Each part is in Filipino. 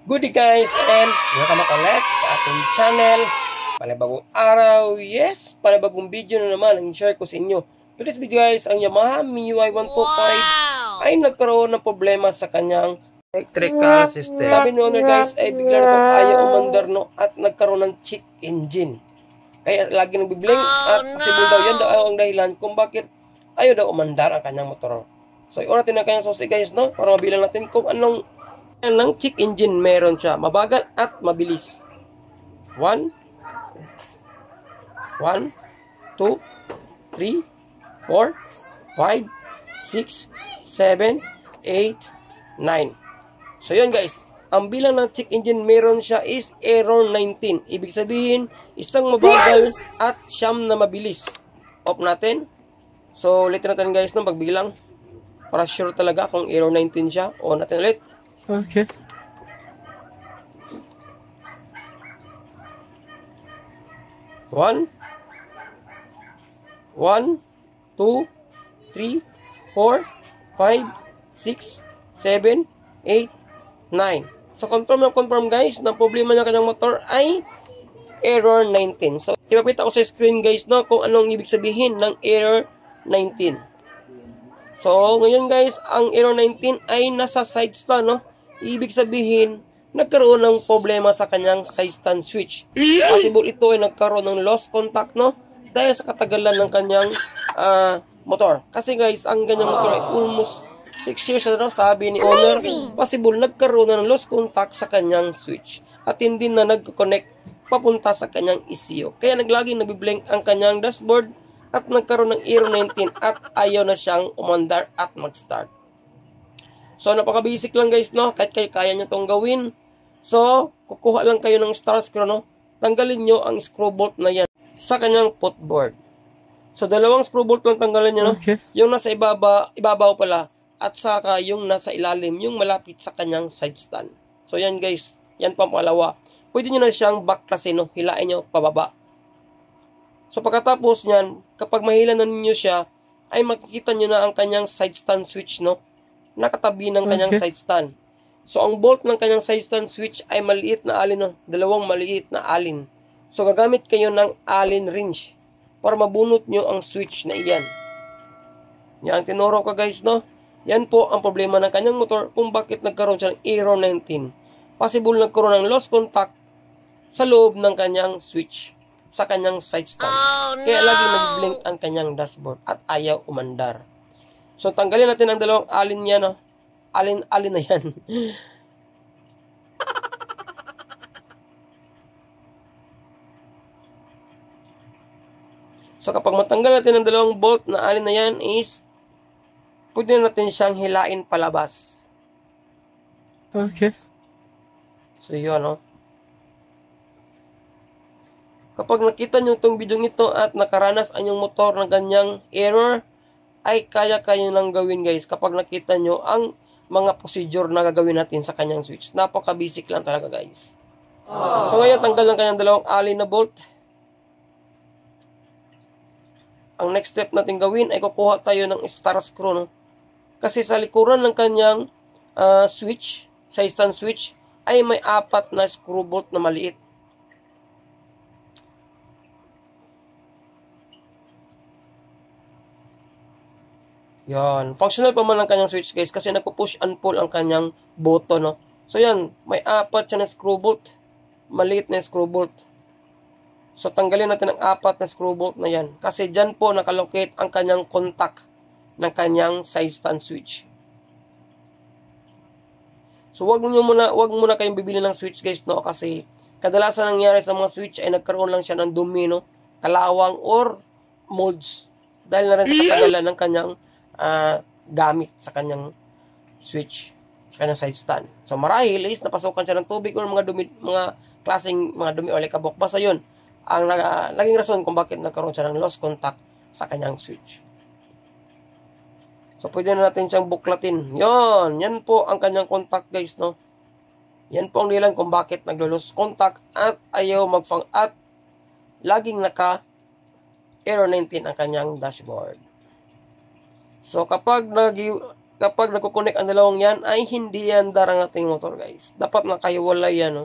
Good day guys, and welcome back ulit sa ating channel. Panibagong araw, yes, panibagong video na naman ang share ko sa inyo. Today's video guys, ang Yamaha MIUI 125 ay nagkaroon ng problema sa kanyang electrical system. Sabi ni owner guys, ay bigla na itong ayaw umandar no, at nagkaroon ng check engine. Kaya lagi nagbiblink at possible daw yan daw ang dahilan kung bakit ayaw daw umandar ang kanyang motor. So, iyon natin ang kanyang susi guys, no? Para mabilang natin kung anong ng check engine meron siya. Mabagal at mabilis. 1, 2, 3, 4, 5, 6, 7, 8, 9. So yun guys, ang bilang ng check engine meron siya is error 19. Ibig sabihin, isang mabagal at siyam na mabilis. Off natin. So ulitin natin guys ng pagbilang. Para sure talaga kung error 19 siya. On natin ulit. Okay. 1, 2, 3, 4, 5, 6, 7, 8, 9. So, confirm guys, na problema ng kanyang motor ay error 19. So, ipapita ko sa screen guys, no, kung anong ibig sabihin ng error 19. So, ngayon guys, ang error 19 ay nasa side stand, no? Ibig sabihin, nagkaroon ng problema sa kanyang side stand switch. Possible ito ay nagkaroon ng lost contact, no? Dahil sa katagalan ng kanyang motor. Kasi guys, ang ganyang motor ay almost 6 years na, no? Sabi ni owner, possible nagkaroon ng lost contact sa kanyang switch. At hindi na nag-connect papunta sa kanyang ECU. Kaya naglaging nabiblink ang kanyang dashboard at nagkaroon ng error 19 at ayaw na siyang umandar at mag-start. So, napaka-basic lang guys, no? Kahit kayo kaya nyo itong gawin. So, kukuha lang kayo ng star screw, no? Tanggalin nyo ang screw bolt na yan sa kanyang footboard. So, dalawang screw bolt lang tanggalin nyo, no? Okay. Yung nasa ibabaw pala, at saka yung nasa ilalim, yung malapit sa kanyang side stand. So, yan guys. Yan pa pangalawa. Pwede nyo na siyang backlasin, no? Hilain nyo pababa. So, pagkatapos nyan, kapag mahila na ninyo siya, ay makikita nyo na ang kanyang side stand switch, no? Nakatabi ng kanyang side stand. So, ang bolt ng kanyang side stand switch ay maliit na alin, no? Dalawang maliit na alin. So, gagamit kayo ng alin wrench para mabunot nyo ang switch na iyan. Yan ang tinuro ko guys, no? Yan po ang problema ng kanyang motor kung bakit nagkaroon siya ng error 19. Possible nagkaroon ng lost contact sa loob ng kanyang switch sa kanyang side stand. Kaya lagi nag-blink ang kanyang dashboard at ayaw umandar. So, tanggalin natin ang dalawang alin niya, no? Alin na yan. So, kapag matanggal natin ang dalawang bolt na alin na yan is, pwede natin siyang hilain palabas. Okay. So, yun, no? Kapag nakita nyo itong video ito at nakaranas ang inyong motor ng ganyang error, ay kaya-kaya lang gawin guys kapag nakita nyo ang mga procedure na gagawin natin sa kanyang switch. Napaka-basic lang talaga guys. So ngayon, tanggal ng kanyang dalawang alin na bolt. Ang next step natin gawin ay kukuha tayo ng star screw, no? Kasi sa likuran ng kanyang switch, side stand switch, ay may 4 na screw bolt na maliit. Yan. Functional pa man ang kanyang switch guys kasi nagpo-push and pull ang kanyang button, no? So yan, may 4 siya na screw bolt. Maliit na screw bolt. So tanggalin natin ang 4 na screw bolt na yan. Kasi dyan po nakalocate ang kanyang contact ng kanyang side stand switch. So wag muna kayong bibili ng switch guys, no? Kasi kadalasan nangyari sa mga switch ay nagkaroon lang siya ng dumi, no? Kalawang or molds. Dahil na rin sa katagalan ng kanyang gamit sa kanyang switch, sa kanyang side stand. So marahil is napasukan siya ng tubig or mga klaseng mga dumi o likabok. Basta yun ang naging rason kung bakit nagkaroon siya ng lost contact sa kanyang switch. So pwede na natin siyang buklatin. Yan po ang kanyang contact guys, no? Yan po ang dahilan kung bakit naglo-lost contact at ayaw at laging naka error 19 ang kanyang dashboard. So kapag kapag nagko-connect ang dalawang yan, ay hindi yan darang ating motor, guys. Dapat nakahiwalay yan, no?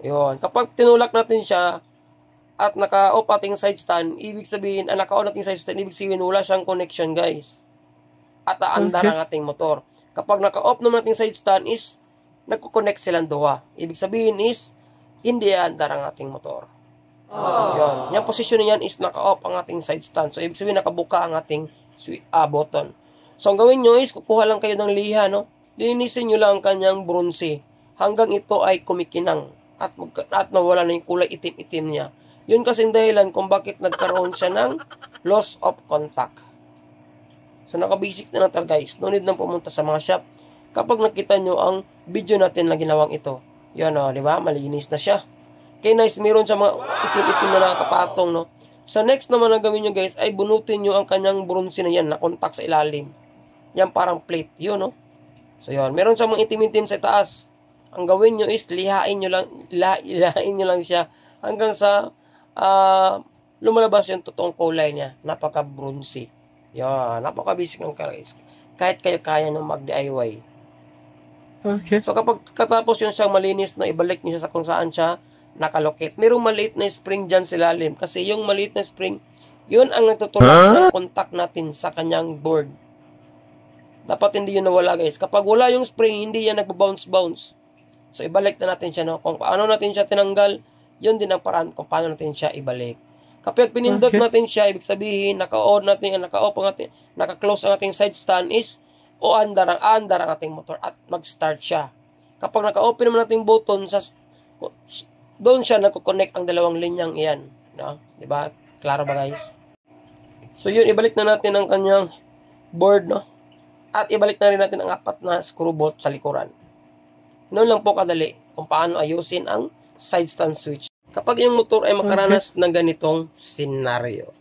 Yun. Kapag tinulak natin siya, at naka-off ating side stand, ibig sabihin, naka-on ating side stand, ibig sabihin, wala siyang connection, guys. At aandar ang ating motor. Kapag naka-off naman ating side stand is, nagko-connect silang duha. Ibig sabihin is, hindi aandar ang ating motor. Yun. Yung position niyan is naka-off ang ating side stand. So, ibig sabihin, nakabuka ang ating button. So, ang gawin nyo is, kukuha lang kayo ng liha, no? Linisin nyo lang ang kanyang bronze hanggang ito ay kumikinang at nawala na yung kulay itim-itim niya. Yun kasing dahilan kung bakit nagkaroon siya ng loss of contact. So, nakabasic na natal, guys. No need nang pumunta sa mga shop. Kapag nakita nyo ang video natin na ginawang ito, yun, di ba? Malinis na siya. Okay, nice. Meron siya mga itim-itim na nakakapatong, no? So, next naman na gawin nyo, guys, ay bunutin nyo ang kanyang bronze na yan na contact sa ilalim. Yan parang plate. Yun, no? So, yun. Meron siya mga itim-itim sa taas. Ang gawin nyo is lihain nyo lang siya hanggang sa lumalabas yung totoong kulay niya. Napaka-bronzy. Yan. Napaka-basic ng guys. Kahit kayo kaya nyo mag-DIY. Okay. So, kapag katapos yun siyang malinis na ibalik niyo siya sa kung saan siya nakalocate. Merong maliit na spring dyan sa ilalim. Kasi yung maliit na spring, yun ang nagtutulak ng contact natin sa kanyang board. Dapat hindi yun nawala, guys. Kapag wala yung spring, hindi yan nagbabounce-bounce. So, ibalik na natin siya, no? Kung paano natin siya tinanggal, yun din ang paraan kung paano natin siya ibalik. Kapag pinindot natin siya, ibig sabihin, naka-on natin, naka-off ang ating, naka-close ang ating side stand is, aandar ang ating motor at mag-start siya. Kapag naka-open naman natin button, doon siya nagko-connect ang dalawang linyang iyan. No? Diba? Klaro ba, guys? So, yun, ibalik na natin ang kanyang board, no? At ibalik na rin natin ang 4 na screw bolt sa likuran. Noon lang po kadali kung paano ayusin ang side stand switch kapag yung motor ay makaranas ng ganitong senaryo.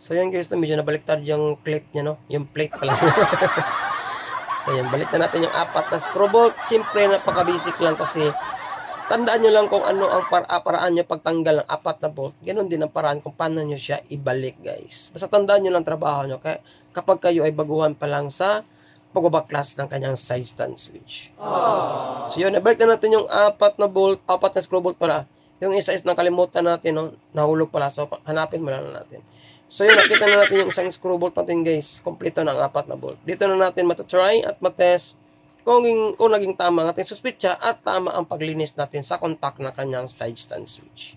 So yan, guys, medyo nabaliktad yung clip niya, no? Yung plate pala. So yan, balik na natin yung 4 na screw bolt. Siyempre, napaka-basic lang kasi tandaan nyo lang kung ano ang paraan nyo pagtanggal ng 4 na bolt. Ganon din ang paraan kung paano nyo siya ibalik, guys. Basta tandaan nyo lang trabaho nyo. Kaya kapag kayo ay baguhan pa lang sa pagbabaklas ng kanyang side stand switch. So yun, nabalik na natin yung 4 na bolt, 4 na screw bolt pala. Yung isa is nakalimutan natin, no? Nahulog pala. So hanapin mo lang natin. So yun, nakita na natin yung isang screw bolt natin, guys. Kompleto ng 4 na bolt. Dito na natin matatry at matest kung naging tama ang ating suspitsa at tama ang paglinis natin sa contact na kanyang side stand switch.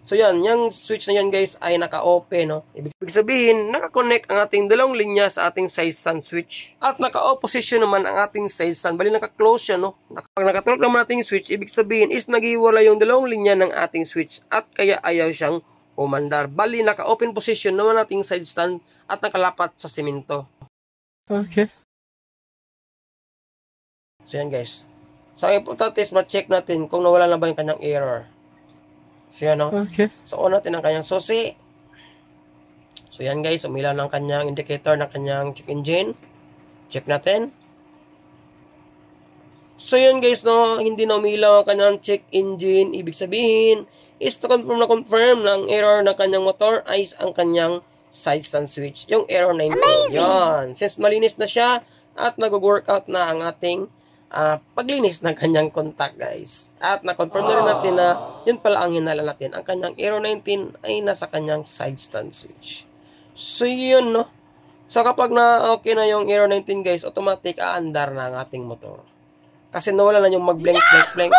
So yan, yung switch na yan, guys, ay naka-open, no? Ibig sabihin, naka-connect ang ating dalawang linya sa ating side stand switch. At naka-opposition naman ang ating side stand. Bali, naka-close siya, no? Pag nakatulog naman ating switch, ibig sabihin is naghiwala yung dalawang linya ng ating switch at kaya ayaw siyang umandar. Bali, naka-open position naman ating side stand at nakalapat sa simento. Okay. So yan, guys. So ang importante is ma-check natin kung nawala na ba yung kanyang error. So yan, no? Okay. So on natin ang kanyang susi. So yan, guys, umilaw ng kanyang indicator ng kanyang check engine. Check natin. So yan, guys, no, hindi na umilaw ang kanyang check engine. Ibig sabihin is to confirm na ang error ng kanyang motor ay ang kanyang side stand switch. Yung error 19. Yan. Since malinis na siya at nag-workout na ang ating paglinis ng kanyang contact, guys. At na-confirm na rin natin na yun pala ang hinala natin. Ang kanyang error 19 ay nasa kanyang side stand switch. So yun, no? So kapag na okay na yung error 19, guys, automatic aandar na ang ating motor. Kasi nawala na yung mag-blank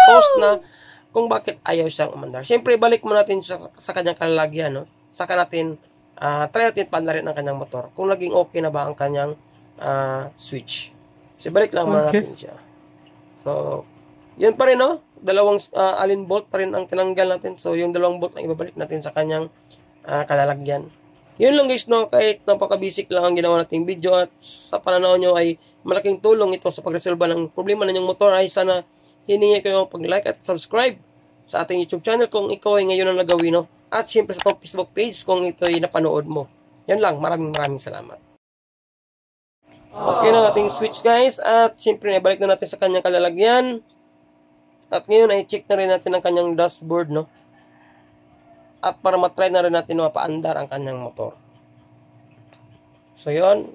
post na kung bakit ayaw siyang umandar. Siyempre, balik mo natin sa kanyang kalalagyan, no? Saka natin, try natin pandarin ang kanyang motor. Kung naging okay na ba ang kanyang switch. So, balik lang muna natin siya. So, yun pa rin, no? Dalawang alin bolt pa rin ang tinanggal natin. So, yung dalawang bolt ang ibabalik natin sa kanyang kalalagyan. Yun lang, guys, no? Kahit napaka-basic lang ang ginawa nating video at sa pananaw nyo ay malaking tulong ito sa pagresolba ng problema ng inyong motor, ay sana hiningi kayo pag-like at subscribe sa ating YouTube channel kung ikaw ay ngayon ang nagawin, no? At siyempre sa Facebook page kung ito ay napanood mo. Yan lang. Maraming salamat. Okay na ating switch, guys. At siyempre, ibalik na natin sa kanyang kalalagyan. At ngayon ay check na rin natin ang kanyang dashboard, no? At para matry na rin natin mapaandar ang kanyang motor. So yun,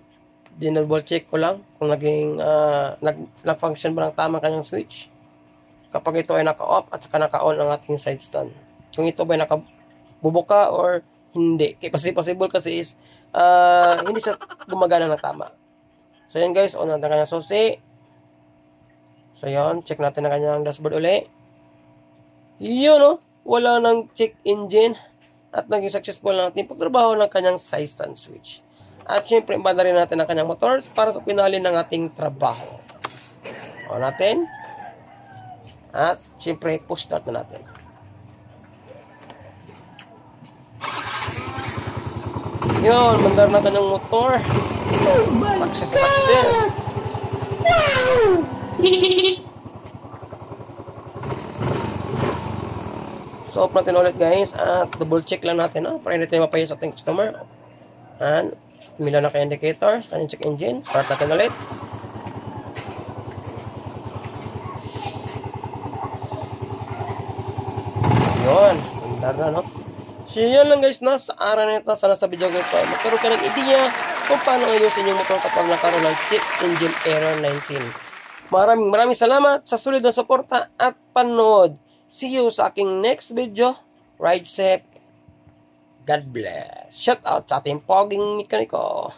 dinouble check ko lang kung nag-function ba ng tama kanyang switch. Kapag ito ay naka-off at saka naka-on ang ating side stand. Kung ito ba ay nakabubuka or hindi. Possible kasi is hindi siya gumagana ng tama. So yun guys, on natin kanyang susi. So yun, check natin ang kanyang dashboard uli. Yun oh, wala nang check engine at naging successful na ating pagtrabaho ng kanyang side stand switch. At syempre, ibanda rin natin ang kanyang motors para sa pinalin ng ating trabaho. On natin. At syempre, push start na natin. Yun, mandar na kanyang motor. Success. So, off natin ulit guys. At double check lang natin para hindi tayo mapaya sa ating customer. And mila na kayo indicators. Kanyang check engine. Start natin ulit. Yun, mandar na, no? So, yun lang guys, no? Sa araw na ito, sana sa video guys, magkaroon ka ng idea kung paano ayusin yung motor kapag nakaroon ng check engine error 19. Maraming salamat sa sulit na suporta at panood. See you sa aking next video. Ride safe. God bless. Shout out sa ating poging mekaniko.